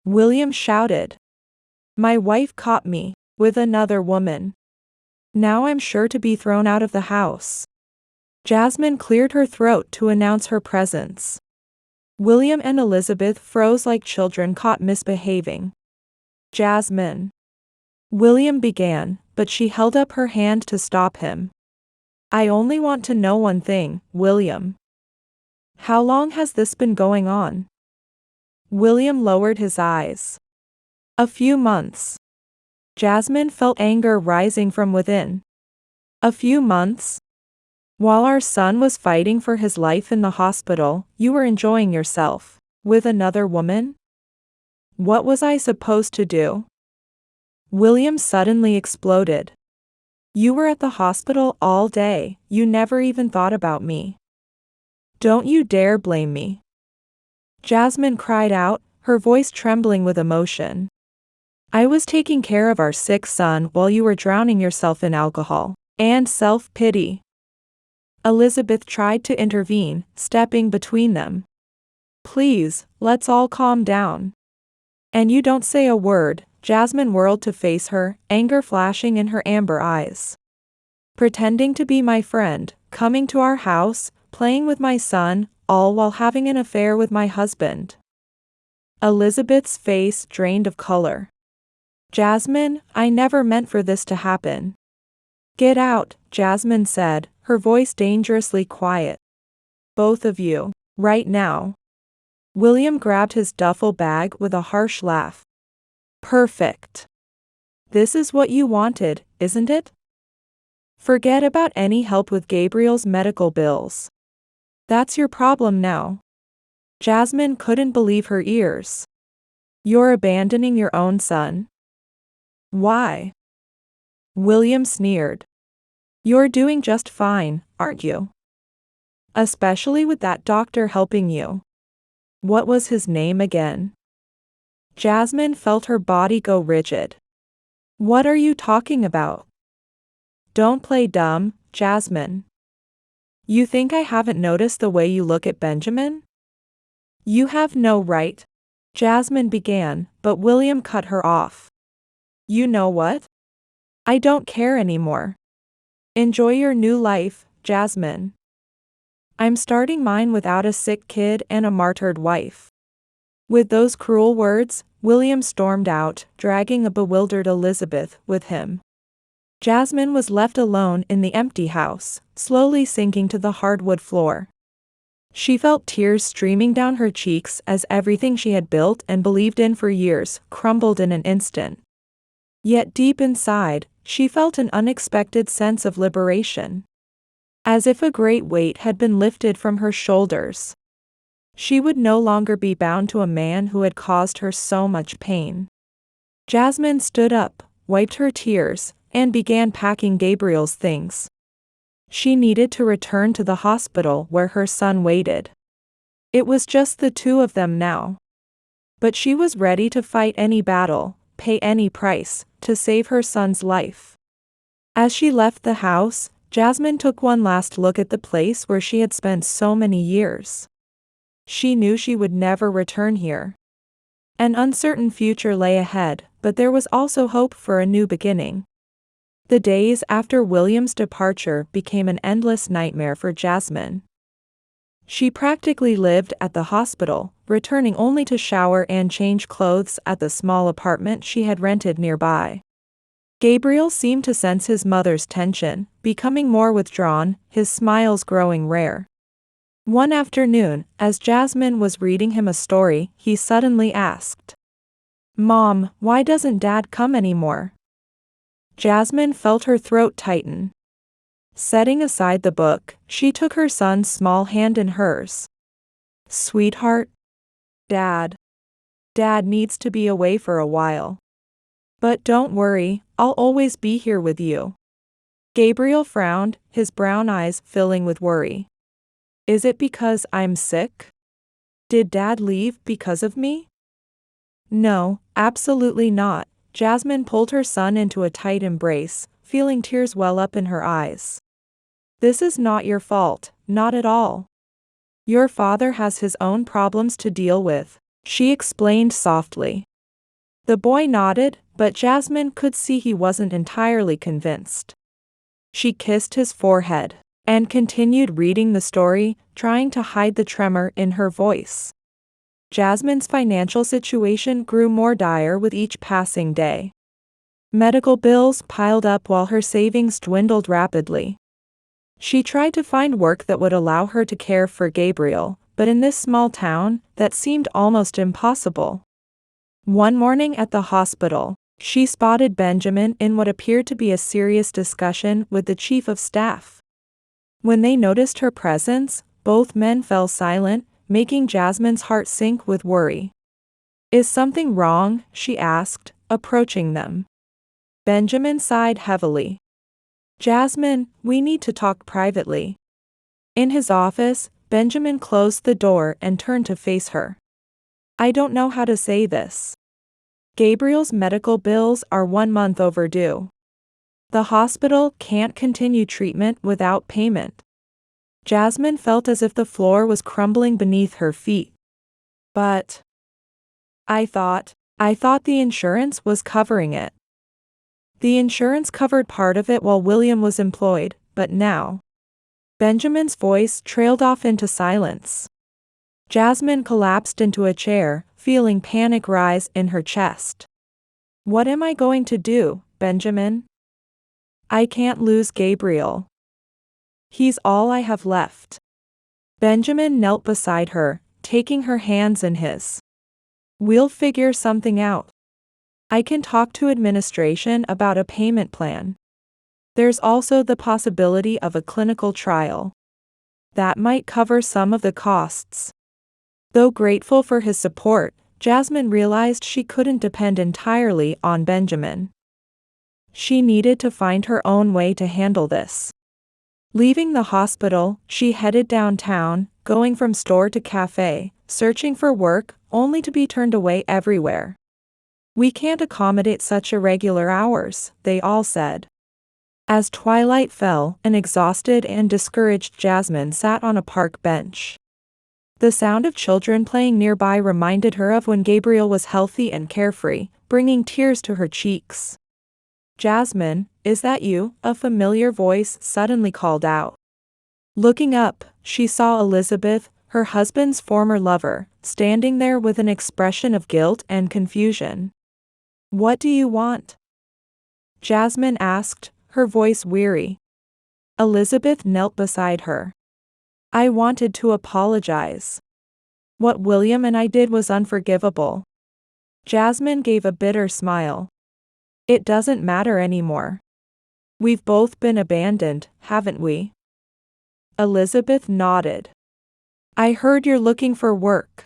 William shouted. "My wife caught me with another woman. Now I'm sure to be thrown out of the house." Jasmine cleared her throat to announce her presence. William and Elizabeth froze like children caught misbehaving. "Jasmine," William began, but she held up her hand to stop him. "I only want to know one thing, William. How long has this been going on?" William lowered his eyes. "A few months." Jasmine felt anger rising from within. "A few months? While our son was fighting for his life in the hospital, you were enjoying yourself with another woman? What was I supposed to do?" William suddenly exploded. "You were at the hospital all day, you never even thought about me. Don't you dare blame me." Jasmine cried out, her voice trembling with emotion. "I was taking care of our sick son while you were drowning yourself in alcohol and self-pity." Elizabeth tried to intervene, stepping between them. "Please, let's all calm down." "And you don't say a word." Jasmine whirled to face her, anger flashing in her amber eyes. "Pretending to be my friend, coming to our house, playing with my son, all while having an affair with my husband." Elizabeth's face drained of color. "Jasmine, I never meant for this to happen." "Get out," Jasmine said, her voice dangerously quiet. "Both of you, right now." William grabbed his duffel bag with a harsh laugh. "Perfect. This is what you wanted, isn't it? Forget about any help with Gabriel's medical bills. That's your problem now." Jasmine couldn't believe her ears. "You're abandoning your own son?" "Why?" William sneered. "You're doing just fine, aren't you? Especially with that doctor helping you. What was his name again?" Jasmine felt her body go rigid. "What are you talking about?" "Don't play dumb, Jasmine. You think I haven't noticed the way you look at Benjamin?" "You have no right," Jasmine began, but William cut her off. "You know what? I don't care anymore. Enjoy your new life, Jasmine. I'm starting mine without a sick kid and a martyred wife." With those cruel words, William stormed out, dragging a bewildered Elizabeth with him. Jasmine was left alone in the empty house, slowly sinking to the hardwood floor. She felt tears streaming down her cheeks as everything she had built and believed in for years crumbled in an instant. Yet deep inside, she felt an unexpected sense of liberation. As if a great weight had been lifted from her shoulders. She would no longer be bound to a man who had caused her so much pain. Jasmine stood up, wiped her tears, and began packing Gabriel's things. She needed to return to the hospital where her son waited. It was just the two of them now. But she was ready to fight any battle, pay any price, to save her son's life. As she left the house, Jasmine took one last look at the place where she had spent so many years. She knew she would never return here. An uncertain future lay ahead, but there was also hope for a new beginning. The days after William's departure became an endless nightmare for Jasmine. She practically lived at the hospital, returning only to shower and change clothes at the small apartment she had rented nearby. Gabriel seemed to sense his mother's tension, becoming more withdrawn, his smiles growing rare. One afternoon, as Jasmine was reading him a story, he suddenly asked, "Mom, why doesn't Dad come anymore?" Jasmine felt her throat tighten. Setting aside the book, she took her son's small hand in hers. "Sweetheart, Dad needs to be away for a while. But don't worry, I'll always be here with you." Gabriel frowned, his brown eyes filling with worry. "Is it because I'm sick? Did Dad leave because of me?" No, absolutely not. Jasmine pulled her son into a tight embrace, feeling tears well up in her eyes. This is not your fault, not at all. Your father has his own problems to deal with, she explained softly. The boy nodded, but Jasmine could see he wasn't entirely convinced. She kissed his forehead and continued reading the story, trying to hide the tremor in her voice. Jasmine's financial situation grew more dire with each passing day. Medical bills piled up while her savings dwindled rapidly. She tried to find work that would allow her to care for Gabriel, but in this small town, that seemed almost impossible. One morning at the hospital, she spotted Benjamin in what appeared to be a serious discussion with the chief of staff. When they noticed her presence, both men fell silent, making Jasmine's heart sink with worry. Is something wrong? She asked, approaching them. Benjamin sighed heavily. Jasmine, we need to talk privately. In his office, Benjamin closed the door and turned to face her. I don't know how to say this. Gabriel's medical bills are 1 month overdue. The hospital can't continue treatment without payment. Jasmine felt as if the floor was crumbling beneath her feet. But I thought the insurance was covering it. The insurance covered part of it while William was employed, but now. Benjamin's voice trailed off into silence. Jasmine collapsed into a chair, feeling panic rise in her chest. What am I going to do, Benjamin? I can't lose Gabriel. He's all I have left. Benjamin knelt beside her, taking her hands in his. We'll figure something out. I can talk to administration about a payment plan. There's also the possibility of a clinical trial. That might cover some of the costs. Though grateful for his support, Jasmine realized she couldn't depend entirely on Benjamin. She needed to find her own way to handle this. Leaving the hospital, she headed downtown, going from store to cafe, searching for work, only to be turned away everywhere. We can't accommodate such irregular hours, they all said. As twilight fell, an exhausted and discouraged Jasmine sat on a park bench. The sound of children playing nearby reminded her of when Gabriel was healthy and carefree, bringing tears to her cheeks. Jasmine, is that you? A familiar voice suddenly called out. Looking up, she saw Elizabeth, her husband's former lover, standing there with an expression of guilt and confusion. What do you want? Jasmine asked, her voice weary. Elizabeth knelt beside her. I wanted to apologize. What William and I did was unforgivable. Jasmine gave a bitter smile. It doesn't matter anymore. We've both been abandoned, haven't we? Elizabeth nodded. I heard you're looking for work.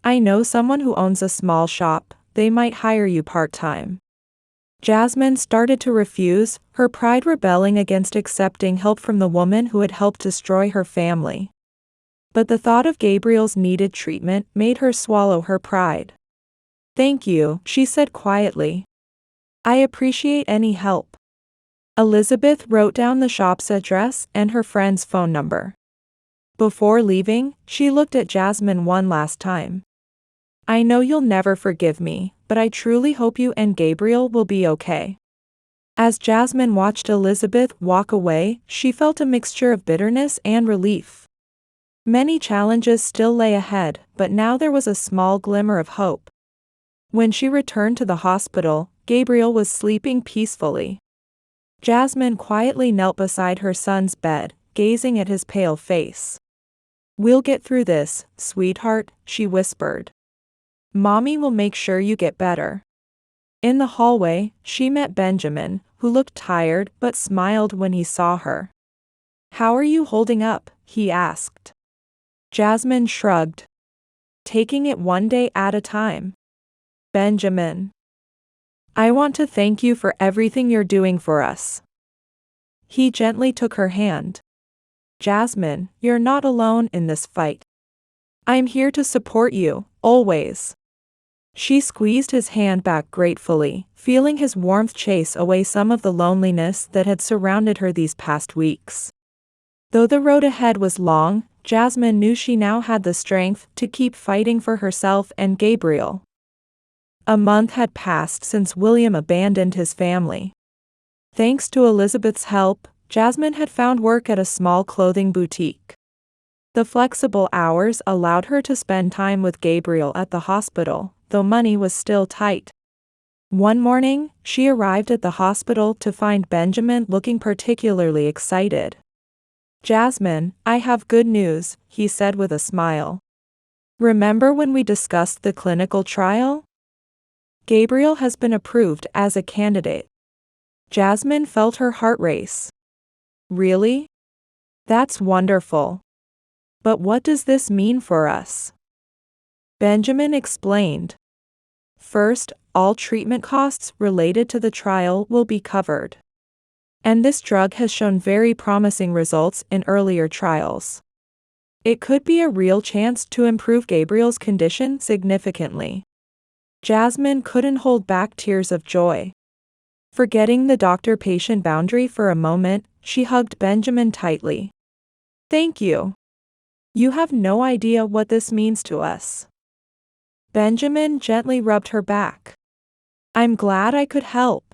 I know someone who owns a small shop. They might hire you part-time. Jasmine started to refuse, her pride rebelling against accepting help from the woman who had helped destroy her family. But the thought of Gabriel's needed treatment made her swallow her pride. Thank you, she said quietly. I appreciate any help. Elizabeth wrote down the shop's address and her friend's phone number. Before leaving, she looked at Jasmine one last time. I know you'll never forgive me, but I truly hope you and Gabriel will be okay. As Jasmine watched Elizabeth walk away, she felt a mixture of bitterness and relief. Many challenges still lay ahead, but now there was a small glimmer of hope. When she returned to the hospital, Gabriel was sleeping peacefully. Jasmine quietly knelt beside her son's bed, gazing at his pale face. We'll get through this, sweetheart, she whispered. Mommy will make sure you get better. In the hallway, she met Benjamin, who looked tired but smiled when he saw her. How are you holding up? He asked. Jasmine shrugged. Taking it one day at a time. Benjamin. I want to thank you for everything you're doing for us. He gently took her hand. Jasmine, you're not alone in this fight. I'm here to support you, always. She squeezed his hand back gratefully, feeling his warmth chase away some of the loneliness that had surrounded her these past weeks. Though the road ahead was long, Jasmine knew she now had the strength to keep fighting for herself and Gabriel. A month had passed since William abandoned his family. Thanks to Elizabeth's help, Jasmine had found work at a small clothing boutique. The flexible hours allowed her to spend time with Gabriel at the hospital, though money was still tight. One morning, she arrived at the hospital to find Benjamin looking particularly excited. "Jasmine, I have good news," he said with a smile. "Remember when we discussed the clinical trial? Gabriel has been approved as a candidate." Jasmine felt her heart race. "Really? That's wonderful. But what does this mean for us?" Benjamin explained. "First, all treatment costs related to the trial will be covered. And this drug has shown very promising results in earlier trials. It could be a real chance to improve Gabriel's condition significantly." Jasmine couldn't hold back tears of joy. Forgetting the doctor-patient boundary for a moment, she hugged Benjamin tightly. "Thank you. You have no idea what this means to us." Benjamin gently rubbed her back. "I'm glad I could help.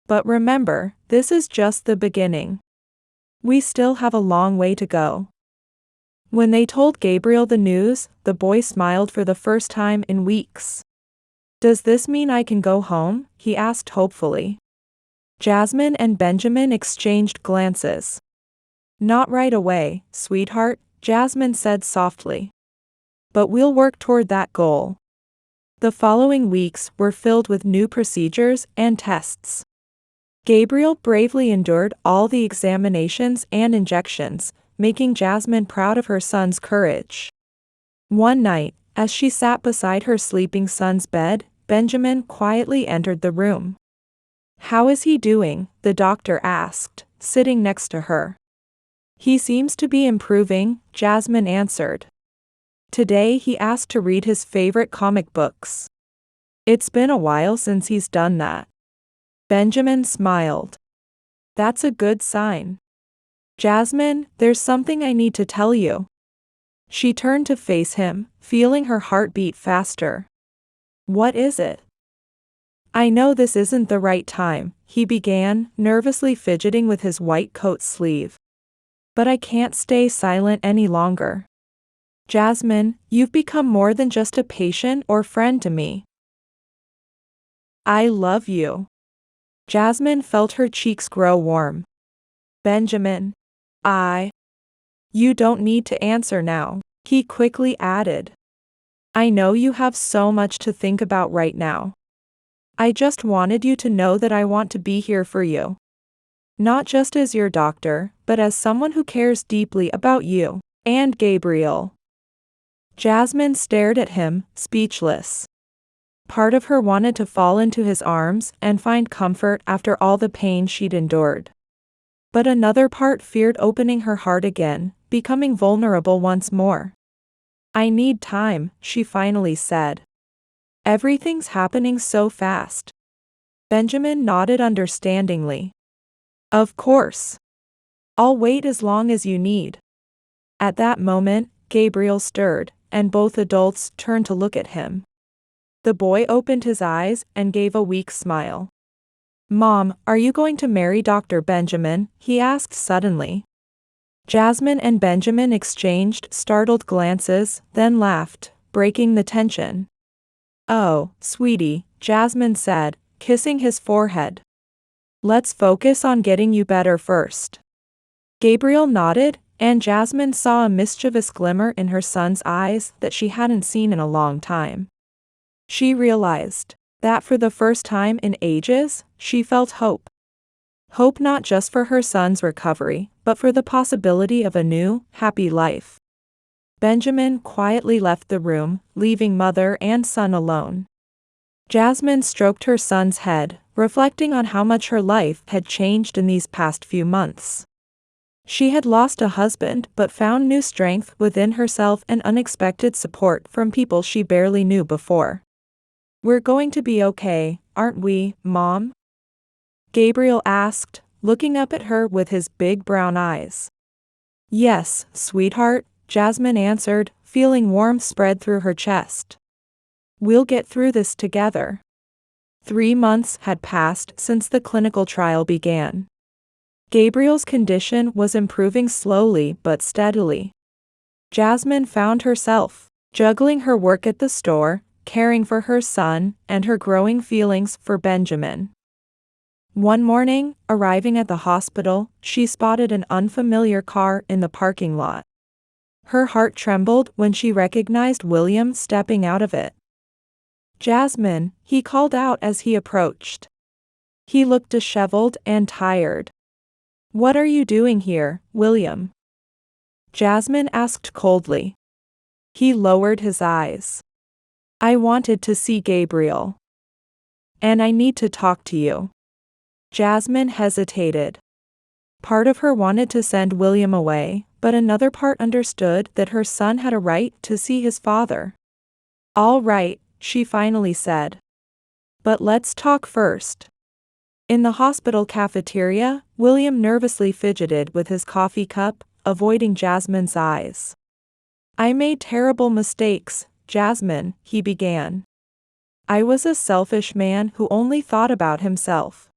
But remember, this is just the beginning. We still have a long way to go." When they told Gabriel the news, the boy smiled for the first time in weeks. "Does this mean I can go home?" he asked hopefully. Jasmine and Benjamin exchanged glances. "Not right away, sweetheart," Jasmine said softly. "But we'll work toward that goal." The following weeks were filled with new procedures and tests. Gabriel bravely endured all the examinations and injections, making Jasmine proud of her son's courage. One night, as she sat beside her sleeping son's bed, Benjamin quietly entered the room. "How is he doing?" the doctor asked, sitting next to her. "He seems to be improving," Jasmine answered. Today he asked to read his favorite comic books. "It's been a while since he's done that." Benjamin smiled. "That's a good sign." "Jasmine, there's something I need to tell you." She turned to face him, feeling her heart beat faster. "What is it?" "I know this isn't the right time," he began, nervously fidgeting with his white coat sleeve. "But I can't stay silent any longer. Jasmine, you've become more than just a patient or friend to me. I love you." Jasmine felt her cheeks grow warm. "Benjamin, You don't need to answer now," he quickly added. "I know you have so much to think about right now. I just wanted you to know that I want to be here for you. Not just as your doctor, but as someone who cares deeply about you and Gabriel." Jasmine stared at him, speechless. Part of her wanted to fall into his arms and find comfort after all the pain she'd endured. But another part feared opening her heart again, becoming vulnerable once more. "I need time," she finally said. "Everything's happening so fast." Benjamin nodded understandingly. "Of course. I'll wait as long as you need." At that moment, Gabriel stirred, and both adults turned to look at him. The boy opened his eyes and gave a weak smile. "Mom, are you going to marry Dr. Benjamin?" he asked suddenly. Jasmine and Benjamin exchanged startled glances, then laughed, breaking the tension. "Oh, sweetie," Jasmine said, kissing his forehead. "Let's focus on getting you better first." Gabriel nodded, and Jasmine saw a mischievous glimmer in her son's eyes that she hadn't seen in a long time. She realized that for the first time in ages, she felt hope. Hope not just for her son's recovery, but for the possibility of a new, happy life. Benjamin quietly left the room, leaving mother and son alone. Jasmine stroked her son's head, reflecting on how much her life had changed in these past few months. She had lost a husband but found new strength within herself and unexpected support from people she barely knew before. We're going to be okay, aren't we, Mom? Gabriel asked, looking up at her with his big brown eyes. Yes, sweetheart, Jasmine answered, feeling warmth spread through her chest. We'll get through this together. 3 months had passed since the clinical trial began. Gabriel's condition was improving slowly but steadily. Jasmine found herself juggling her work at the store, caring for her son, and her growing feelings for Benjamin. One morning, arriving at the hospital, she spotted an unfamiliar car in the parking lot. Her heart trembled when she recognized William stepping out of it. Jasmine, he called out as he approached. He looked disheveled and tired. What are you doing here, William? Jasmine asked coldly. He lowered his eyes. I wanted to see Gabriel. And I need to talk to you. Jasmine hesitated. Part of her wanted to send William away, but another part understood that her son had a right to see his father. All right, she finally said. But let's talk first. In the hospital cafeteria, William nervously fidgeted with his coffee cup, avoiding Jasmine's eyes. I made terrible mistakes, Jasmine, he began. I was a selfish man who only thought about himself.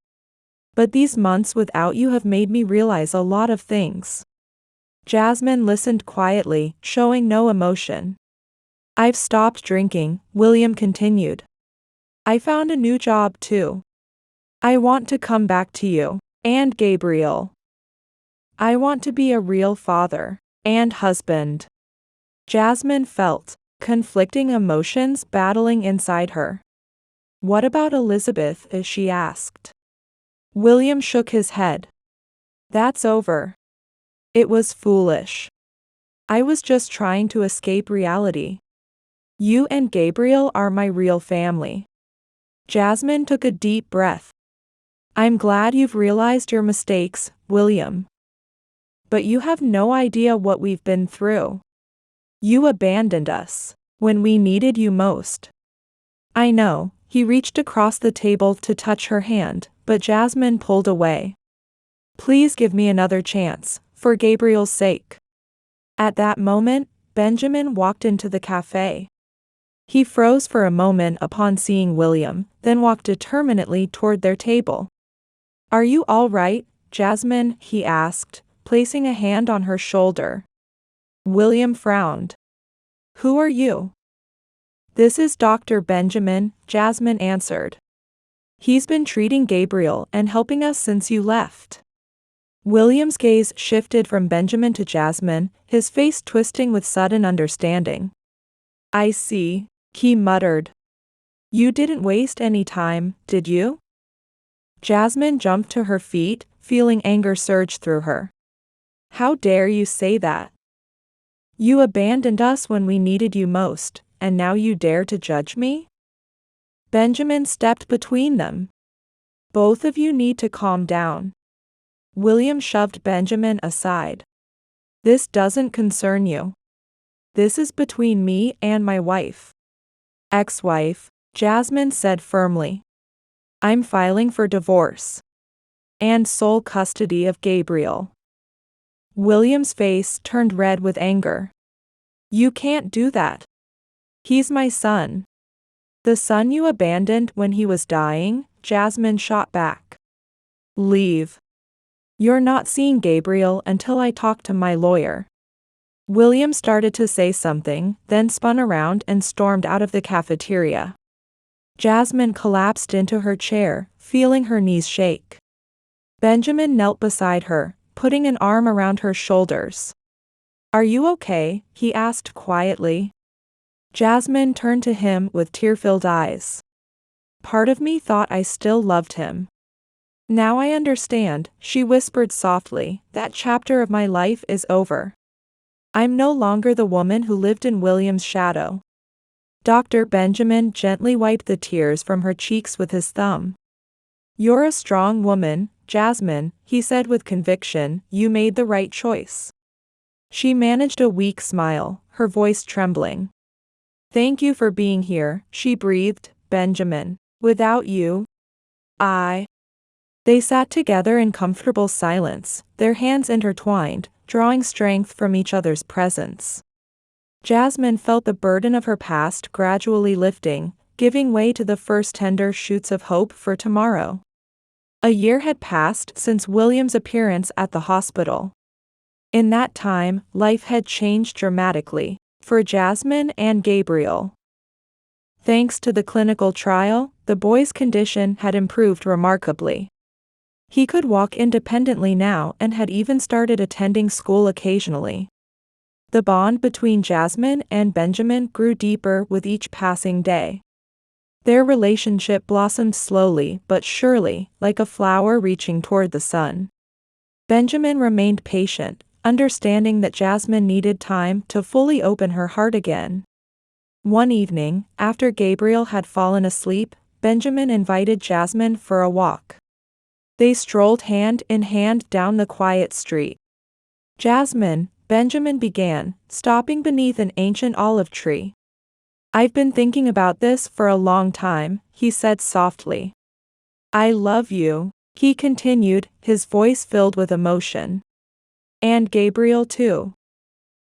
But these months without you have made me realize a lot of things. Jasmine listened quietly, showing no emotion. I've stopped drinking, William continued. I found a new job too. I want to come back to you, and Gabriel. I want to be a real father and husband. Jasmine felt conflicting emotions battling inside her. What about Elizabeth? She asked. William shook his head. That's over. It was foolish. I was just trying to escape reality. You and Gabriel are my real family. Jasmine took a deep breath. I'm glad you've realized your mistakes, William. But you have no idea what we've been through. You abandoned us when we needed you most. I know, he reached across the table to touch her hand, but Jasmine pulled away. Please give me another chance, for Gabriel's sake. At that moment, Benjamin walked into the cafe. He froze for a moment upon seeing William, then walked determinedly toward their table. Are you all right, Jasmine? He asked, placing a hand on her shoulder. William frowned. Who are you? This is Dr. Benjamin, Jasmine answered. He's been treating Gabriel and helping us since you left. William's gaze shifted from Benjamin to Jasmine, his face twisting with sudden understanding. I see, he muttered. You didn't waste any time, did you? Jasmine jumped to her feet, feeling anger surge through her. How dare you say that? You abandoned us when we needed you most, and now you dare to judge me? Benjamin stepped between them. Both of you need to calm down. William shoved Benjamin aside. This doesn't concern you. This is between me and my wife. Ex-wife, Jasmine said firmly. I'm filing for divorce. And sole custody of Gabriel. William's face turned red with anger. You can't do that. He's my son. The son you abandoned when he was dying, Jasmine shot back. Leave. You're not seeing Gabriel until I talk to my lawyer. William started to say something, then spun around and stormed out of the cafeteria. Jasmine collapsed into her chair, feeling her knees shake. Benjamin knelt beside her, putting an arm around her shoulders. Are you okay? He asked quietly. Jasmine turned to him with tear-filled eyes. Part of me thought I still loved him. Now I understand, she whispered softly, that chapter of my life is over. I'm no longer the woman who lived in William's shadow. Dr. Benjamin gently wiped the tears from her cheeks with his thumb. You're a strong woman, Jasmine, he said with conviction. You made the right choice. She managed a weak smile, her voice trembling. Thank you for being here, she breathed, Benjamin. Without you, I. They sat together in comfortable silence, their hands intertwined, drawing strength from each other's presence. Jasmine felt the burden of her past gradually lifting, giving way to the first tender shoots of hope for tomorrow. A year had passed since William's appearance at the hospital. In that time, life had changed dramatically, for Jasmine and Gabriel. Thanks to the clinical trial, the boy's condition had improved remarkably. He could walk independently now and had even started attending school occasionally. The bond between Jasmine and Benjamin grew deeper with each passing day. Their relationship blossomed slowly but surely, like a flower reaching toward the sun. Benjamin remained patient, understanding that Jasmine needed time to fully open her heart again. One evening, after Gabriel had fallen asleep, Benjamin invited Jasmine for a walk. They strolled hand in hand down the quiet street. "Jasmine," Benjamin began, stopping beneath an ancient olive tree. "I've been thinking about this for a long time," he said softly. "I love you," he continued, his voice filled with emotion. "And Gabriel too.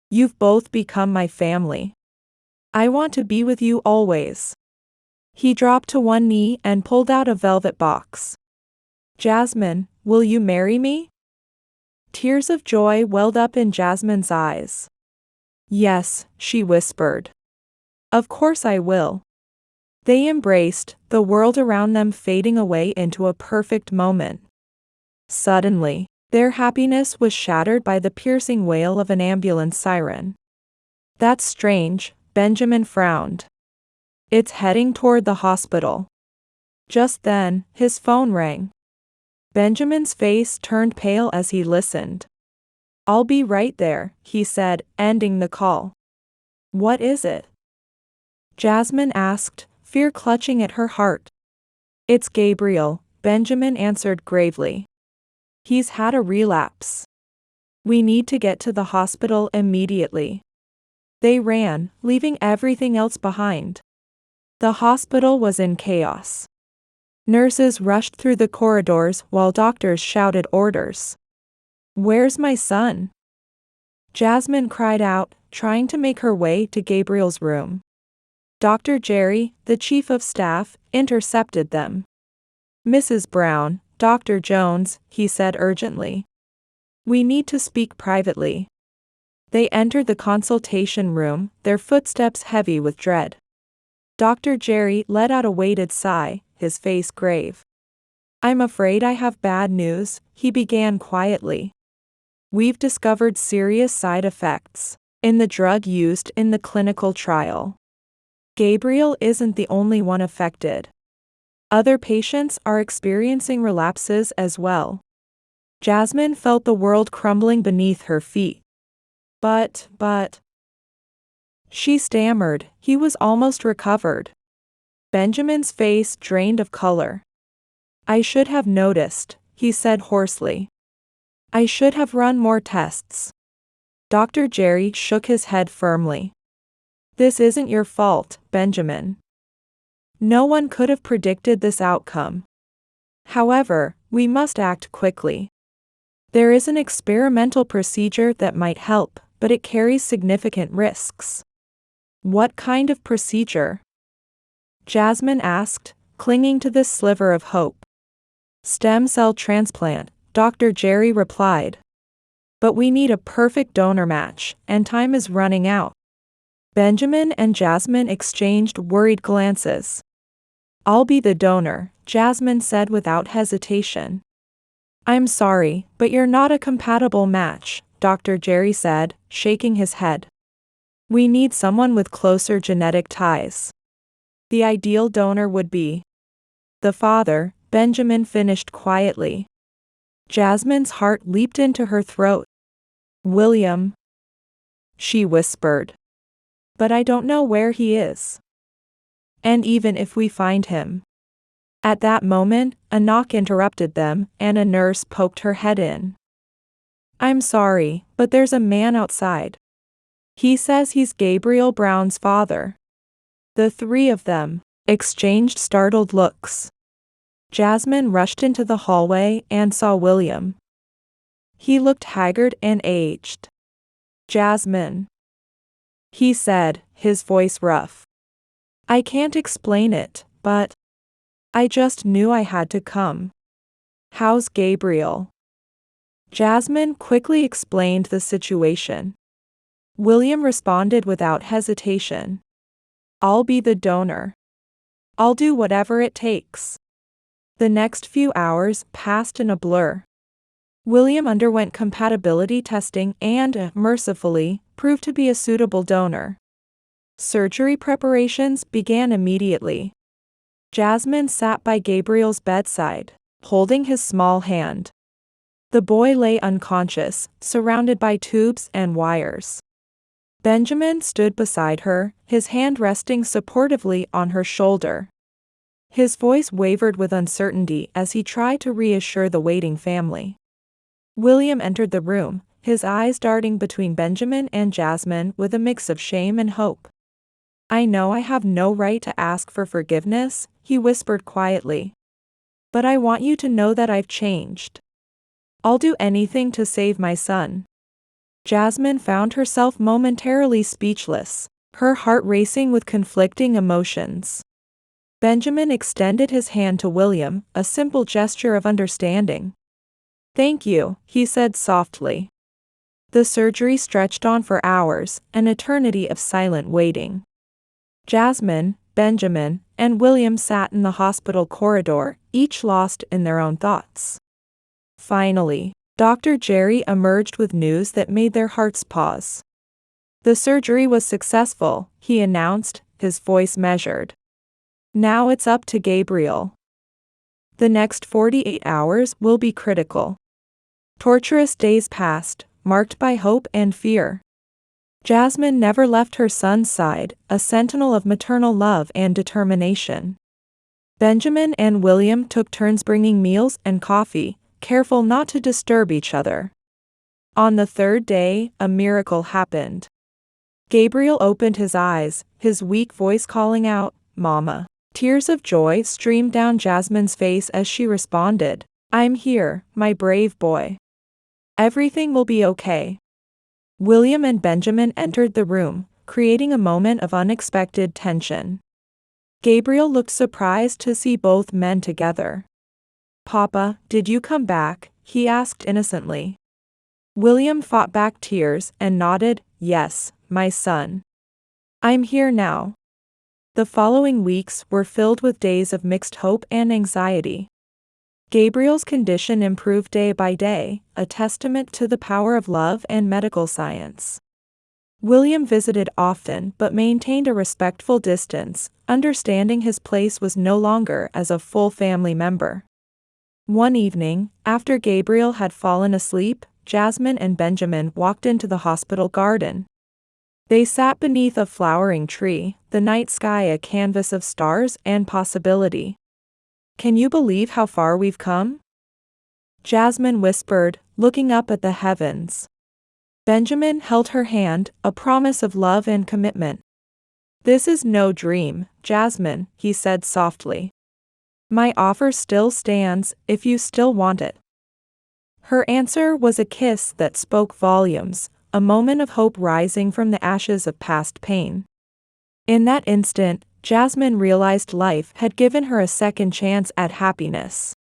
You've both become my family. I want to be with you always." He dropped to one knee and pulled out a velvet box. "Jasmine, will you marry me?" Tears of joy welled up in Jasmine's eyes. "Yes," she whispered. "Of course I will." They embraced, the world around them fading away into a perfect moment. Suddenly, their happiness was shattered by the piercing wail of an ambulance siren. "That's strange," Benjamin frowned. "It's heading toward the hospital." Just then, his phone rang. Benjamin's face turned pale as he listened. "I'll be right there," he said, ending the call. "What is it?" Jasmine asked, fear clutching at her heart. "It's Gabriel," Benjamin answered gravely. "He's had a relapse. We need to get to the hospital immediately." They ran, leaving everything else behind. The hospital was in chaos. Nurses rushed through the corridors while doctors shouted orders. "Where's my son?" Jasmine cried out, trying to make her way to Gabriel's room. Dr. Jerry, the chief of staff, intercepted them. "Mrs. Brown, Dr. Jones," he said urgently. "We need to speak privately." They entered the consultation room, their footsteps heavy with dread. Dr. Jerry let out a weighted sigh, his face grave. "I'm afraid I have bad news," he began quietly. "We've discovered serious side effects in the drug used in the clinical trial. Gabriel isn't the only one affected. Other patients are experiencing relapses as well." Jasmine felt the world crumbling beneath her feet. But. She stammered, "He was almost recovered." Benjamin's face drained of color. "I should have noticed," he said hoarsely. "I should have run more tests." Dr. Jerry shook his head firmly. "This isn't your fault, Benjamin. No one could have predicted this outcome. However, we must act quickly. There is an experimental procedure that might help, but it carries significant risks." "What kind of procedure?" Jasmine asked, clinging to this sliver of hope. "Stem cell transplant," Dr. Jerry replied. "But we need a perfect donor match, and time is running out." Benjamin and Jasmine exchanged worried glances. "I'll be the donor," Jasmine said without hesitation. "I'm sorry, but you're not a compatible match," Dr. Jerry said, shaking his head. "We need someone with closer genetic ties. The ideal donor would be the father," Benjamin finished quietly. Jasmine's heart leaped into her throat. "William," she whispered. "But I don't know where he is. And even if we find him." At that moment, a knock interrupted them, and a nurse poked her head in. "I'm sorry, but there's a man outside. He says he's Gabriel Brown's father." The three of them exchanged startled looks. Jasmine rushed into the hallway and saw William. He looked haggard and aged. "Jasmine," he said, his voice rough. "I can't explain it, but I just knew I had to come. How's Gabriel?" Jasmine quickly explained the situation. William responded without hesitation. "I'll be the donor. I'll do whatever it takes." The next few hours passed in a blur. William underwent compatibility testing and, mercifully, proved to be a suitable donor. Surgery preparations began immediately. Jasmine sat by Gabriel's bedside, holding his small hand. The boy lay unconscious, surrounded by tubes and wires. Benjamin stood beside her, his hand resting supportively on her shoulder. His voice wavered with uncertainty as he tried to reassure the waiting family. William entered the room, his eyes darting between Benjamin and Jasmine with a mix of shame and hope. "I know I have no right to ask for forgiveness," he whispered quietly. "But I want you to know that I've changed. I'll do anything to save my son." Jasmine found herself momentarily speechless, her heart racing with conflicting emotions. Benjamin extended his hand to William, a simple gesture of understanding. "Thank you," he said softly. The surgery stretched on for hours, an eternity of silent waiting. Jasmine, Benjamin, and William sat in the hospital corridor, each lost in their own thoughts. Finally, Dr. Jerry emerged with news that made their hearts pause. "The surgery was successful," he announced, his voice measured. "Now it's up to Gabriel. The next 48 hours will be critical." Torturous days passed, marked by hope and fear. Jasmine never left her son's side, a sentinel of maternal love and determination. Benjamin and William took turns bringing meals and coffee, careful not to disturb each other. On the third day, a miracle happened. Gabriel opened his eyes, his weak voice calling out, "Mama." Tears of joy streamed down Jasmine's face as she responded, "I'm here, my brave boy. Everything will be okay." William and Benjamin entered the room, creating a moment of unexpected tension. Gabriel looked surprised to see both men together. "Papa, did you come back?" he asked innocently. William fought back tears and nodded, "Yes, my son. I'm here now." The following weeks were filled with days of mixed hope and anxiety. Gabriel's condition improved day by day, a testament to the power of love and medical science. William visited often but maintained a respectful distance, understanding his place was no longer as a full family member. One evening, after Gabriel had fallen asleep, Jasmine and Benjamin walked into the hospital garden. They sat beneath a flowering tree, the night sky a canvas of stars and possibility. "Can you believe how far we've come?" Jasmine whispered, looking up at the heavens. Benjamin held her hand, a promise of love and commitment. "This is no dream, Jasmine," he said softly. "My offer still stands, if you still want it." Her answer was a kiss that spoke volumes, a moment of hope rising from the ashes of past pain. In that instant, Jasmine realized life had given her a second chance at happiness.